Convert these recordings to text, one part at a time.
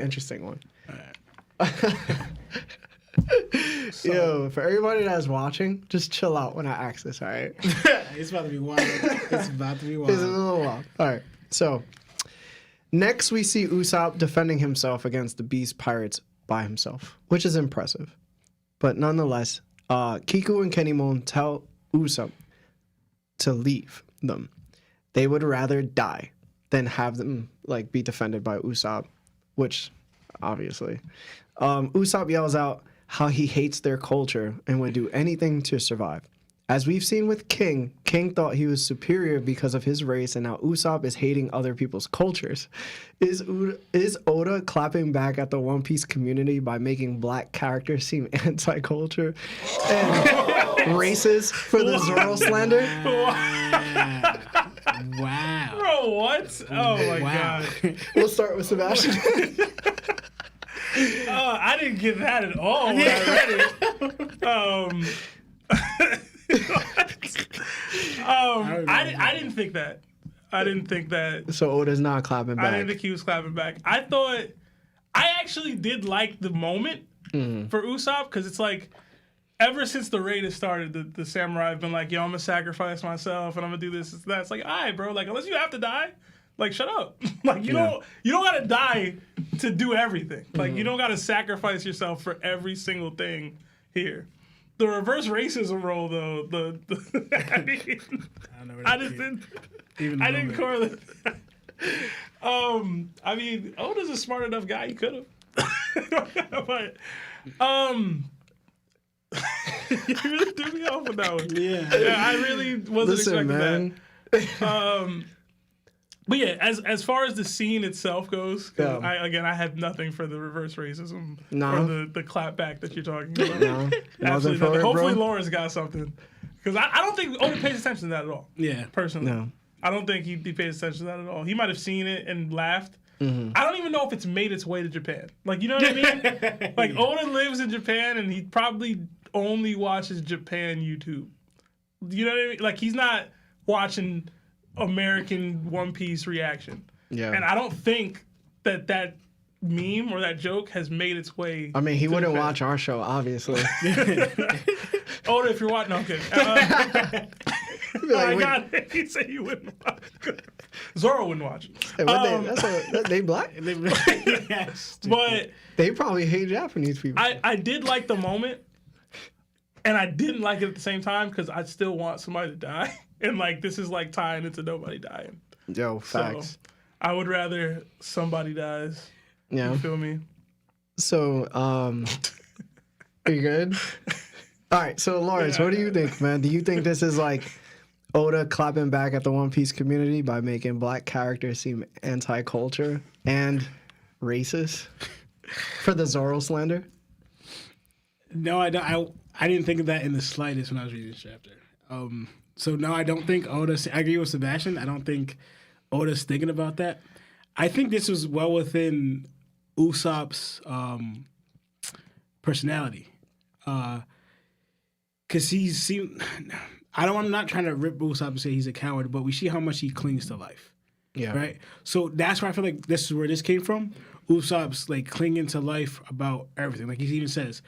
interesting one. All right. Yo, for everybody that's watching, just chill out when I ask this, all right? It's about to be wild. It's about to be wild. It's a little wild. All right, so next we see Usopp defending himself against the Beast Pirates by himself, which is impressive. But nonetheless, Kiku and Kenimon tell Usopp to leave them. They would rather die than have them like be defended by Usopp, which obviously. Usopp yells out how he hates their culture and would do anything to survive. As we've seen with King, King thought he was superior because of his race, and now Usopp is hating other people's cultures. Is Oda clapping back at the One Piece community by making black characters seem anti-culture and racist for the Zoro slander? Wow. Bro, what? Oh my god. We'll start with Sebastian. I didn't get that at all when I read it. I didn't think that. I didn't think that. So Oda's not clapping back. I didn't think he was clapping back. I actually did like the moment for Usopp, because it's like, ever since the raid has started, the samurai have been like, yo, I'm gonna sacrifice myself and I'm gonna do this and that. It's like, all right, bro, like, unless you have to die, like, shut up. Like, you don't gotta die to do everything. Like, you don't gotta sacrifice yourself for every single thing here. The reverse racism role, though, I didn't correlate. I mean, Oda's a smart enough guy. He could have. But, you really threw me off with that one. Yeah, I really wasn't expecting that. But yeah, as far as the scene itself goes, I have nothing for the reverse racism or the clap back that you're talking about. No. Absolutely nothing. Hopefully Laura's got something. Because I don't think Oda pays attention to that at all. Yeah. Personally. No. I don't think he pays attention to that at all. He might have seen it and laughed. Mm-hmm. I don't even know if it's made its way to Japan. Like, you know what I mean? Like, Oda lives in Japan and he probably only watches Japan YouTube. You know what I mean? Like, he's not watching American One Piece reaction. Yeah. And I don't think that meme or that joke has made its way. I mean, he wouldn't watch our show, obviously. Oda, if you're watching, okay. I got it. He said you wouldn't watch. Zoro wouldn't watch. Hey, they black? Yes. But they probably hate Japanese people. I did like the moment, and I didn't like it at the same time, because I still want somebody to die. And, like, this is, like, tying into nobody dying. Yo, facts. So, I would rather somebody dies. Yeah. You feel me? So, are you good? All right, so, Lawrence, what do you think, man? Do you think this is, like, Oda clapping back at the One Piece community by making black characters seem anti-culture and racist for the Zoro slander? No, I don't. I didn't think of that in the slightest when I was reading this chapter. So no, I don't think Oda. I agree with Sebastian. I don't think Oda's thinking about that. I think this was well within Usopp's personality, because he's seen. I'm not trying to rip Usopp and say he's a coward, but we see how much he clings to life. Yeah. Right. So that's where I feel like this is where this came from. Usopp's like clinging to life about everything. Like he even says,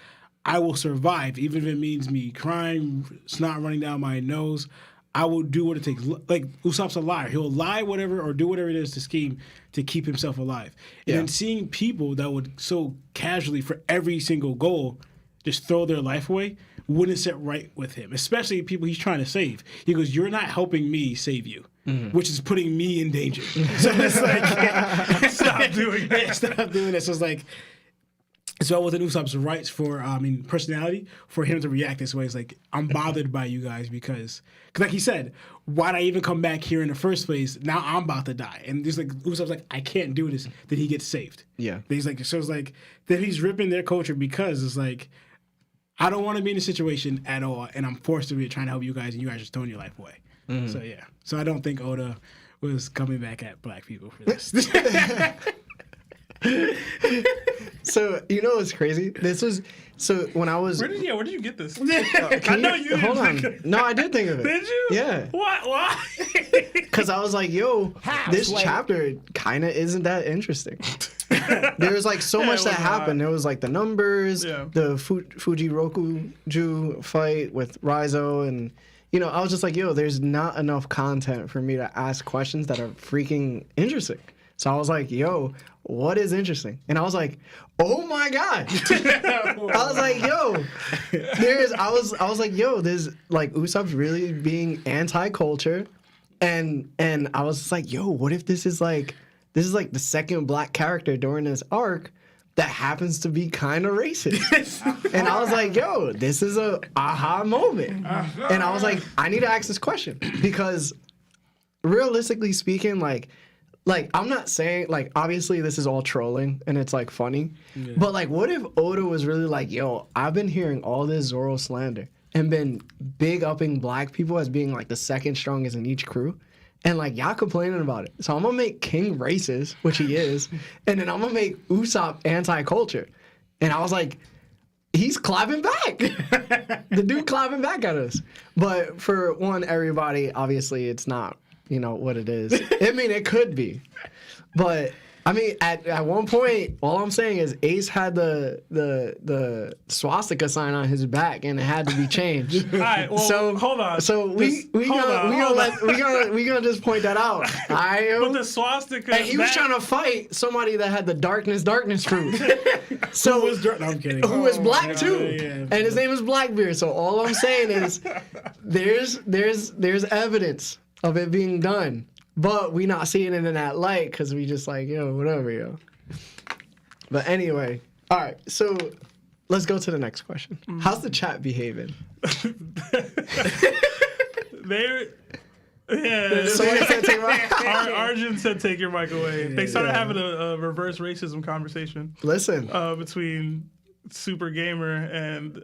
I will survive, even if it means me crying, snot running down my nose. I will do what it takes. Like, Usopp's a liar. He'll lie whatever or do whatever it is to scheme to keep himself alive. And then seeing people that would so casually for every single goal just throw their life away wouldn't sit right with him, especially people he's trying to save. He goes, you're not helping me save you, which is putting me in danger. So it's like, stop doing that. Stop doing that. So it's like, it's well within Usopp's rights for, personality, for him to react this way. It's like, I'm bothered by you guys because like he said, why'd I even come back here in the first place? Now I'm about to die. And just like, Usopp's like, I can't do this. Then he gets saved. Yeah. Then he's like, so it's like, then he's ripping their culture because it's like, I don't want to be in a situation at all, and I'm forced to be trying to help you guys, and you guys just throwing your life away. So yeah. So I don't think Oda was coming back at black people for this. So, you know what's crazy? This was, so when I was... Where did you get this? I know you hold on. No, I did think of it. Did you? Yeah. What? Why? Because I was like, yo, this chapter kind of isn't that interesting. There was like so much that happened. There was like the numbers, Yeah. the Fujiroku fight with Raizo, and I was just like, yo, there's not enough content for me to ask questions that are freaking interesting. So I was like, yo, what is interesting? And I was like, oh my God. I was like, yo, I was like, yo, there's like Usopp's really being anti-culture. And I was just like, yo, what if this is like the second black character during this arc that happens to be kind of racist? And I was like, yo, this is a aha moment. And I was like, I need to ask this question because realistically speaking, like I'm not saying like obviously this is all trolling and it's like funny, but like what if Oda was really like, yo, I've been hearing all this Zoro slander and been big upping black people as being like the second strongest in each crew, and like y'all complaining about it, so I'm gonna make King racist, which he is, and then I'm gonna make Usopp anti-culture. And I was like, he's clapping back. The dude clapping back at us. But for everybody, obviously it's not what it is. I mean, it could be, but I mean, at one point, all I'm saying is Ace had the swastika sign on his back, and it had to be changed. All right, well, so hold on. So we gonna just point that out. But the swastika. And he was trying to fight somebody that had the darkness fruit. So who was I'm kidding. Who was black too, and his name is Blackbeard. So all I'm saying is, there's evidence of it being done, but we not seeing it in that light because we just like, yo, whatever, yo. But anyway, all right, so let's go to the next question. How's the chat behaving? Arjun said take your mic away. They started having a reverse racism conversation. Listen. Between Super Gamer and